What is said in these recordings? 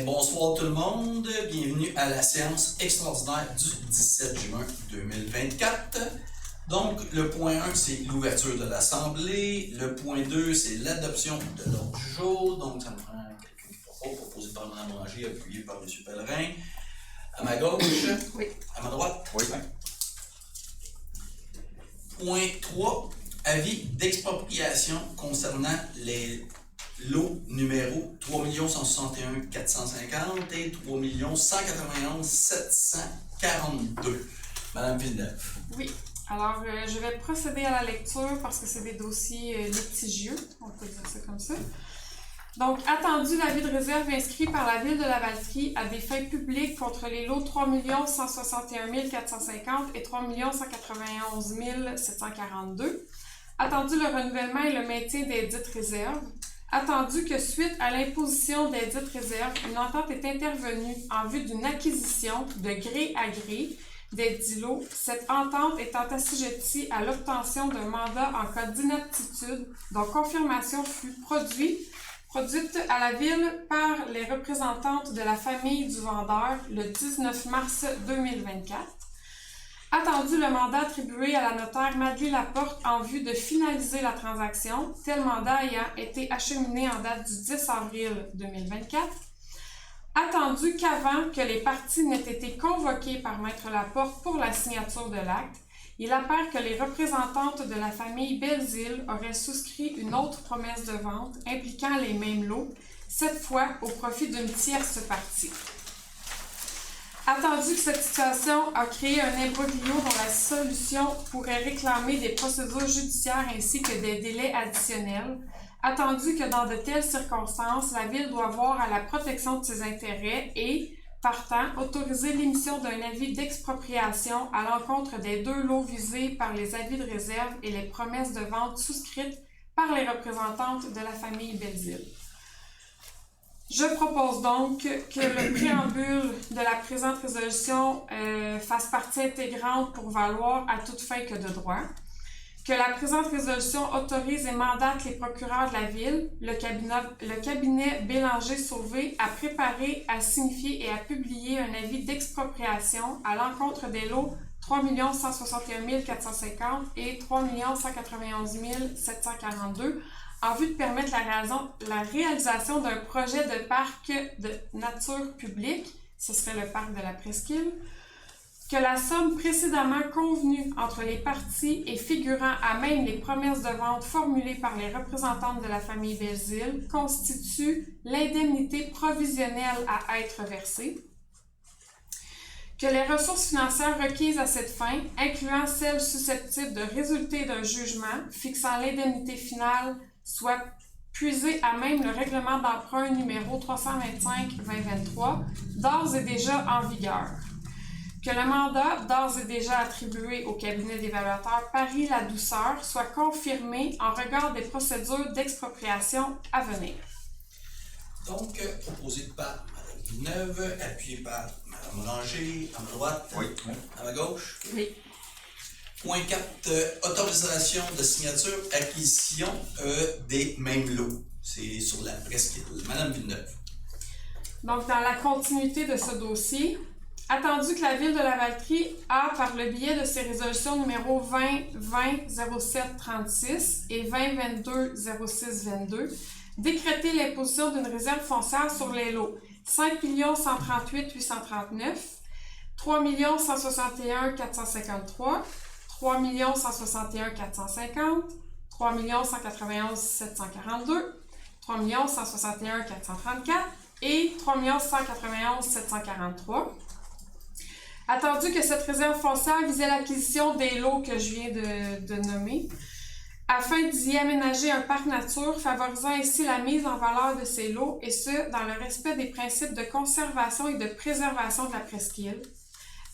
Bonsoir tout le monde, bienvenue à la séance extraordinaire du 17 juin 2024. Donc, le point 1, c'est l'ouverture de l'Assemblée. Le point 2, c'est l'adoption de l'ordre du jour. Donc, ça me prend quelqu'un qui propose, proposé par Mme Ranger, appuyé par M. Pellerin. À ma gauche, oui. À ma droite, oui. Point 3, avis d'expropriation concernant les lots numéro 3 161 450 et 3 191 742. Madame Villeneuve. Oui. Alors, je vais procéder à la lecture parce que c'est des dossiers litigieux, on peut dire ça comme ça. Donc, attendu l'avis de réserve inscrit par la Ville de Lavaltrie à des fins publiques contre les lots 3 161 450 et 3 191 742. Attendu le renouvellement et le maintien des dites réserves. Attendu que suite à l'imposition des dites réserves, une entente est intervenue en vue d'une acquisition de gré à gré des dits lots, cette entente étant assujettie à l'obtention d'un mandat en cas d'inaptitude dont confirmation fut produite à la Ville par les représentantes de la famille du vendeur le 19 mars 2024. Attendu le mandat attribué à la notaire Madeleine Laporte en vue de finaliser la transaction, tel mandat ayant été acheminé en date du 10 avril 2024. Attendu qu'avant que les parties n'aient été convoquées par Maître Laporte pour la signature de l'acte, il apparaît que les représentantes de la famille Belzile auraient souscrit une autre promesse de vente impliquant les mêmes lots, cette fois au profit d'une tierce partie. Attendu que cette situation a créé un imbroglio dont la solution pourrait réclamer des procédures judiciaires ainsi que des délais additionnels, attendu que dans de telles circonstances, la Ville doit voir à la protection de ses intérêts et, partant, autoriser l'émission d'un avis d'expropriation à l'encontre des deux lots visés par les avis de réserve et les promesses de vente souscrites par les représentantes de la famille Belzile. Je propose donc que le préambule de la présente résolution fasse partie intégrante pour valoir à toute fin que de droit, que la présente résolution autorise et mandate les procureurs de la Ville, le cabinet Bélanger-Sauvé à préparer, à signifier et à publier un avis d'expropriation à l'encontre des lots 3 161 450 et 3 191 742 en vue de permettre la réalisation d'un projet de parc de nature publique, ce serait le parc de la Presqu'île, que la somme précédemment convenue entre les parties et figurant à même les promesses de vente formulées par les représentantes de la famille Belzile constitue l'indemnité provisionnelle à être versée, que les ressources financières requises à cette fin, incluant celles susceptibles de résulter d'un jugement fixant l'indemnité finale, soit puisées à même le règlement d'emprunt numéro 325-2023, d'ores et déjà en vigueur. Que le mandat, d'ores et déjà attribué au cabinet d'évaluateurs Paris-La Douceur, soit confirmé en regard des procédures d'expropriation à venir. Donc, proposé par Mme Villeneuve, appuyé par Mme Ranger, à ma droite, oui. À ma gauche. Oui. Point 4, autorisation de signature, acquisition des mêmes lots. C'est sur la Presqu'île. Madame Villeneuve. Donc, dans la continuité de ce dossier, attendu que la Ville de Lavaltrie a, par le biais de ses résolutions numéro 20-20-07-36 et 20-22-06-22, décrété l'imposition d'une réserve foncière sur les lots 5 138 839, 3 161 453, 3 161 450, 3 191 742, 3 161 434 et 3 191 743. Attendu que cette réserve foncière visait l'acquisition des lots que je viens de nommer, afin d'y aménager un parc nature, favorisant ainsi la mise en valeur de ces lots, et ce, dans le respect des principes de conservation et de préservation de la presqu'île.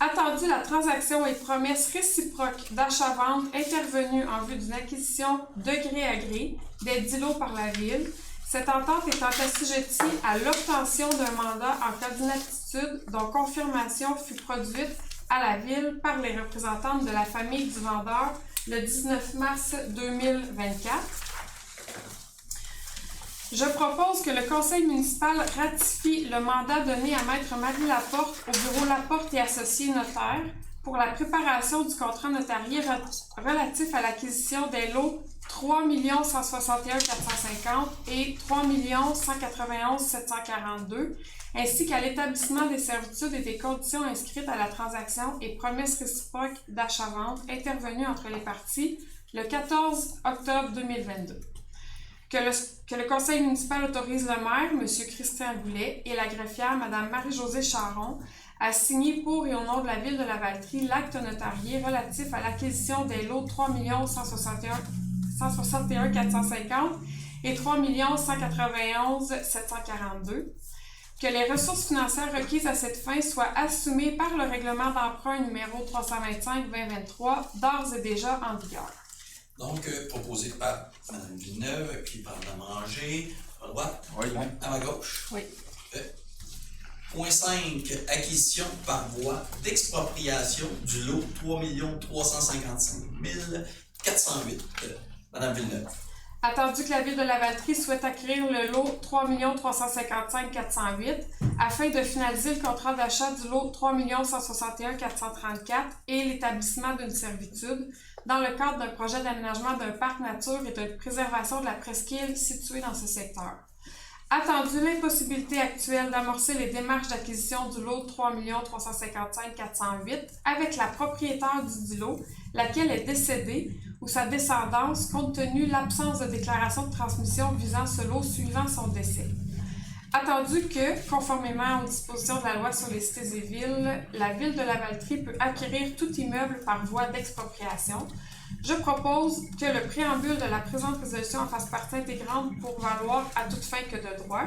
Attendu la transaction et promesses réciproques d'achat-vente intervenues en vue d'une acquisition de gré à gré des dits lots par la Ville, cette entente étant assujettie à l'obtention d'un mandat en cas d'inaptitude dont confirmation fut produite à la Ville par les représentantes de la famille du vendeur le 19 mars 2024. Je propose que le conseil municipal ratifie le mandat donné à Maître Marie Laporte au bureau Laporte et Associés notaires pour la préparation du contrat notarié relatif à l'acquisition des lots 3 161 450 et 3 191 742, ainsi qu'à l'établissement des servitudes et des conditions inscrites à la transaction et promesses réciproques d'achat-vente intervenues entre les parties le 14 octobre 2022. Que le conseil municipal autorise le maire, M. Christian Goulet, et la greffière, Mme Marie-Josée Charon, à signer pour et au nom de la Ville de Lavaltrie l'acte notarié relatif à l'acquisition des lots 3 161 450 et 3 191 742. Que les ressources financières requises à cette fin soient assumées par le règlement d'emprunt numéro 325-2023, d'ores et déjà en vigueur. Donc, proposé par Mme Villeneuve, puis par Mme Ranger, à ma droite, Oui. à ma gauche. Oui. Point 5, acquisition par voie d'expropriation du lot 3 355 408. Mme Villeneuve. Attendu que la Ville de Lavaltrie souhaite acquérir le lot 3 355 408 afin de finaliser le contrat d'achat du lot 3 161 434 et l'établissement d'une servitude dans le cadre d'un projet d'aménagement d'un parc nature et de préservation de la presqu'île situé dans ce secteur. Attendu l'impossibilité actuelle d'amorcer les démarches d'acquisition du lot 3 355 408 avec la propriétaire du lot, laquelle est décédée, ou sa descendance, compte tenu de l'absence de déclaration de transmission visant ce lot suivant son décès. Attendu que, conformément aux dispositions de la loi sur les cités et villes, la Ville de Lavaltrie peut acquérir tout immeuble par voie d'expropriation, je propose que le préambule de la présente résolution en fasse partie intégrante pour valoir à toute fin que de droit,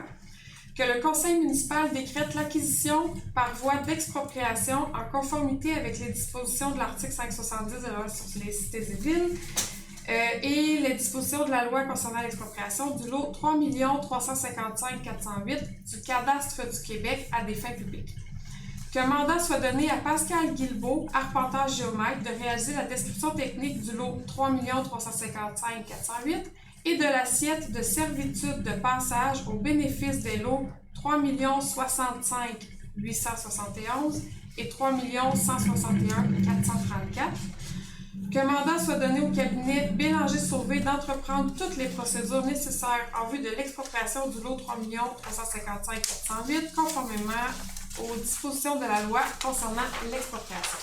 que le conseil municipal décrète l'acquisition par voie d'expropriation en conformité avec les dispositions de l'article 570 de la loi sur les cités et villes et les dispositions de la loi concernant l'expropriation du lot 3 355 408 du cadastre du Québec à des fins publiques. Qu'un mandat soit donné à Pascal Guilbeault, arpenteur géomètre, de réaliser la description technique du lot 3 355 408 et de l'assiette de servitude de passage au bénéfice des lots 3 065 871 et 3 161 434. Qu'un mandat soit donné au cabinet Bélanger-Sauvé d'entreprendre toutes les procédures nécessaires en vue de l'expropriation du lot 3 355 408 conformément aux dispositions de la loi concernant l'expropriation.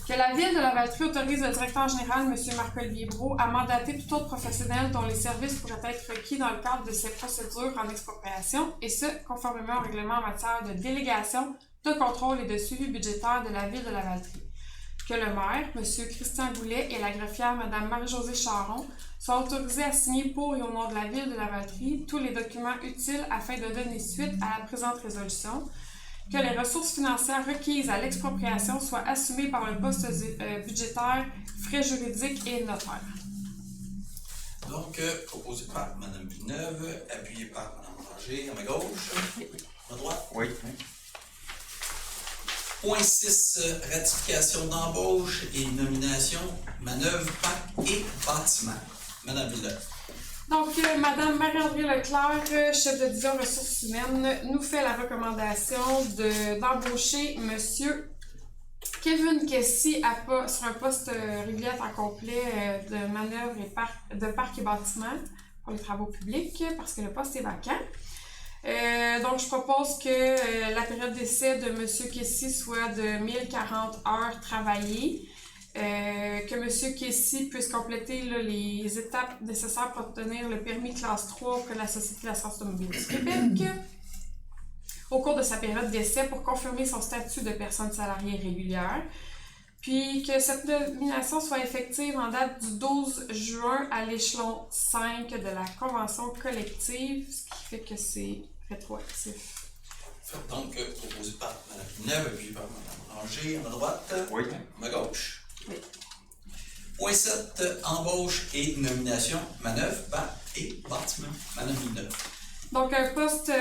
Que la Ville de Lavaltrie autorise le directeur général, M. Marc-Olivier Brault, à mandater tout autre professionnel dont les services pourraient être requis dans le cadre de ces procédures en expropriation, et ce, conformément au règlement en matière de délégation, de contrôle et de suivi budgétaire de la Ville de Lavaltrie. Que le maire, M. Christian Goulet, et la greffière, Mme Marie-Josée Charon, soient autorisés à signer pour et au nom de la Ville de Lavaltrie tous les documents utiles afin de donner suite à la présente résolution. Que les ressources financières requises à l'expropriation soient assumées par le poste budgétaire, frais juridiques et notaires. Donc, proposé par Mme Villeneuve, appuyé par Mme Ranger, à ma gauche, à ma droite. Oui. Point 6, ratification d'embauche et nomination, manœuvre, parc et bâtiment. Mme Villeneuve. Donc, Mme Marie-André Leclerc, chef de division ressources humaines, nous fait la recommandation d'embaucher M. Kevin Kessy sur un poste régulier à temps complet de manœuvre et de parc et bâtiment pour les travaux publics parce que le poste est vacant. Donc, je propose que la période d'essai de M. Kessy soit de 1040 heures travaillées, que M. Kessy puisse compléter les étapes nécessaires pour obtenir le permis classe 3 auprès de la Société de l'assurance automobile du Québec au cours de sa période d'essai pour confirmer son statut de personne salariée régulière. Puis que cette nomination soit effective en date du 12 juin à l'échelon 5 de la convention collective, ce qui fait que c'est rétroactif. Donc, proposé par Mme Villeneuve, appuyé par Mme Ranger, à ma droite. Oui. À ma gauche. Oui. Point 7, embauche et nomination, manœuvre, parc et bâtiment. Mme Villeneuve. Donc, un poste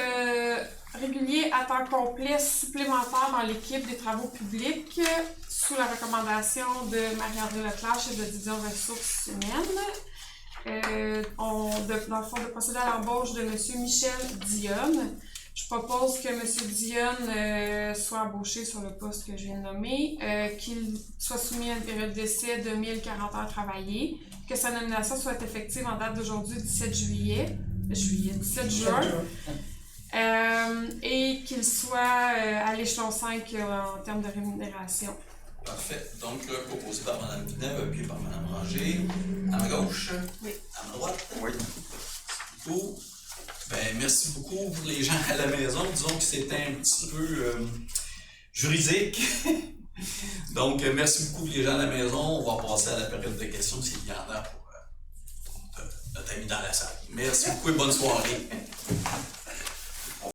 régulier à temps complet supplémentaire dans l'équipe des travaux publics sous la recommandation de Marie-André Leclerc, chef de division ressources humaines. dans le fond, de procéder à l'embauche de M. Michel Dionne. Je propose que M. Dionne soit embauché sur le poste que je viens de nommer, qu'il soit soumis à une période d'essai de 1040 heures travaillées, que sa nomination soit effective en date d'aujourd'hui, 17 juin, et qu'il soit à l'échelon 5 en termes de rémunération. Parfait. Donc, proposé par Mme Villeneuve, appuyé par Mme Ranger. À ma gauche? Oui. À ma droite? Oui. Beaucoup. Ben, merci beaucoup pour les gens à la maison. Disons que c'était un petit peu juridique. Donc, merci beaucoup les gens à la maison. On va passer à la période de questions s'il y en a pour notre ami dans la salle. Merci beaucoup et bonne soirée.